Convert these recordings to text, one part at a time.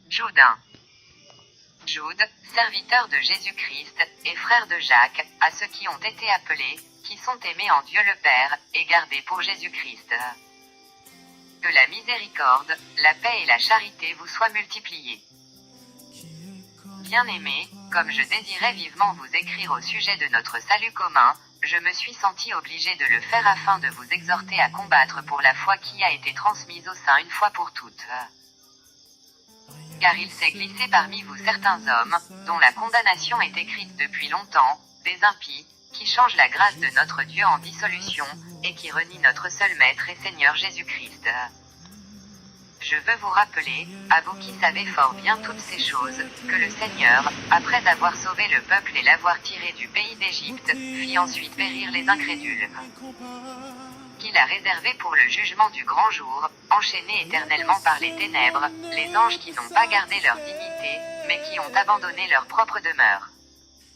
Jude 1. Jude, serviteur de Jésus-Christ, et frère de Jacques, à ceux qui ont été appelés, qui sont aimés en Dieu le Père, et gardés pour Jésus-Christ. Que la miséricorde, la paix et la charité vous soient multipliées. Bien-aimés, comme je désirais vivement vous écrire au sujet de notre salut commun, je me suis senti obligé de le faire afin de vous exhorter à combattre pour la foi qui a été transmise au sein une fois pour toutes. Car il s'est glissé parmi vous certains hommes, dont la condamnation est écrite depuis longtemps, des impies, qui changent la grâce de notre Dieu en dissolution, et qui renient notre seul Maître et Seigneur Jésus-Christ. Je veux vous rappeler, à vous qui savez fort bien toutes ces choses, que le Seigneur, après avoir sauvé le peuple et l'avoir tiré du pays d'Égypte, fit ensuite périr les incrédules. Qu'il a réservé pour le jugement du grand jour, enchaînés éternellement par les ténèbres, les anges qui n'ont pas gardé leur dignité, mais qui ont abandonné leur propre demeure.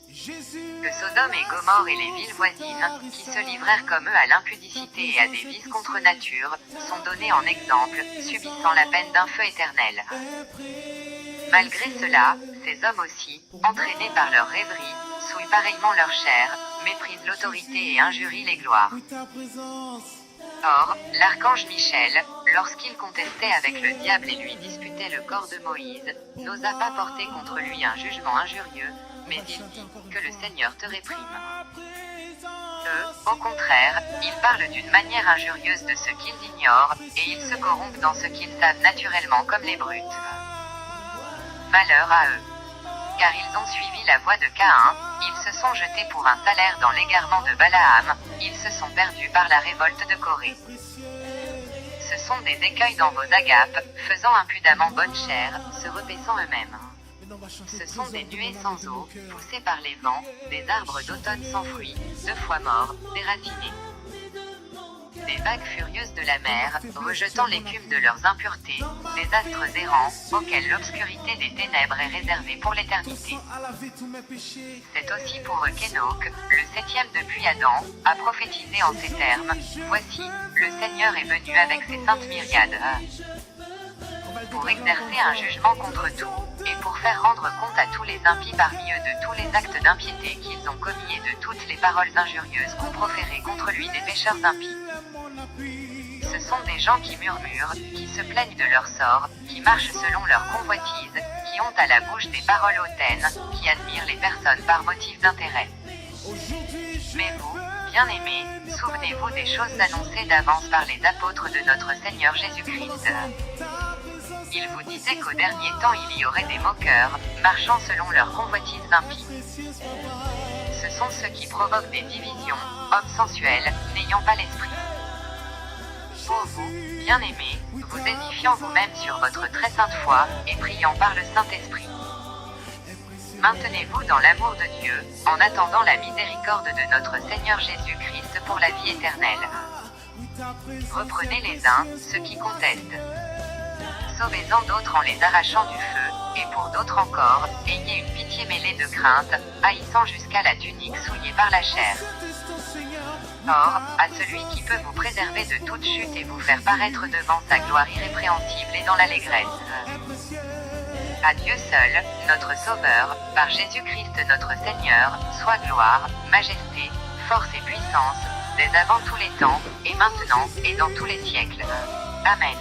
Que Sodome et Gomorrhe et les villes voisines, qui se livrèrent comme eux à l'impudicité et à des vices contre nature, sont donnés en exemple, subissant la peine d'un feu éternel. Malgré cela, ces hommes aussi, entraînés par leur rêverie, souillent pareillement leur chair, méprisent l'autorité et injurient les gloires. Or, l'archange Michel, lorsqu'il contestait avec le diable et lui disputait le corps de Moïse, n'osa pas porter contre lui un jugement injurieux, mais il dit que le Seigneur te réprime. Eux, au contraire, ils parlent d'une manière injurieuse de ce qu'ils ignorent, et ils se corrompent dans ce qu'ils savent naturellement comme les brutes. Malheur à eux. Car ils ont suivi la voie de Caïn, ils se sont jetés pour un salaire dans l'égarement de Balaam, ils se sont perdus par la révolte de Corée. Ce sont des écueils dans vos agapes, faisant impudemment bonne chère, se repaissant eux-mêmes. Ce sont des nuées sans eau, poussées par les vents, des arbres d'automne sans fruits, 2 fois morts, déracinés. Des vagues furieuses de la mer, rejetant l'écume de leurs impuretés, des astres errants, auxquels l'obscurité des ténèbres est réservée pour l'éternité. C'est aussi pour eux qu'Hénoch, le 7e depuis Adam, a prophétisé en ces termes, « Voici, le Seigneur est venu avec ses saintes myriades. » Pour exercer un jugement contre tout, et pour faire rendre compte à tous les impies parmi eux de tous les actes d'impiété qu'ils ont commis et de toutes les paroles injurieuses qu'ont proférées contre lui des pécheurs impies. Ce sont des gens qui murmurent, qui se plaignent de leur sort, qui marchent selon leur convoitise, qui ont à la bouche des paroles hautaines, qui admirent les personnes par motif d'intérêt. Mais vous, bien-aimés, souvenez-vous des choses annoncées d'avance par les apôtres de notre Seigneur Jésus-Christ. Ils vous disaient qu'au dernier temps il y aurait des moqueurs, marchant selon leurs convoitises impies. Ce sont ceux qui provoquent des divisions, hommes sensuels, n'ayant pas l'esprit. Pour vous, bien-aimés, vous édifiant vous-même sur votre très sainte foi, et priant par le Saint-Esprit. Maintenez-vous dans l'amour de Dieu, en attendant la miséricorde de notre Seigneur Jésus-Christ pour la vie éternelle. Reprenez les uns, ceux qui contestent. Sauvez-en d'autres en les arrachant du feu, et pour d'autres encore, ayez une pitié mêlée de crainte, haïssant jusqu'à la tunique souillée par la chair. Or, à celui qui peut vous préserver de toute chute et vous faire paraître devant sa gloire irrépréhensible et dans l'allégresse. À Dieu seul, notre Sauveur, par Jésus-Christ notre Seigneur, soit gloire, majesté, force et puissance, dès avant tous les temps, et maintenant, et dans tous les siècles. Amen.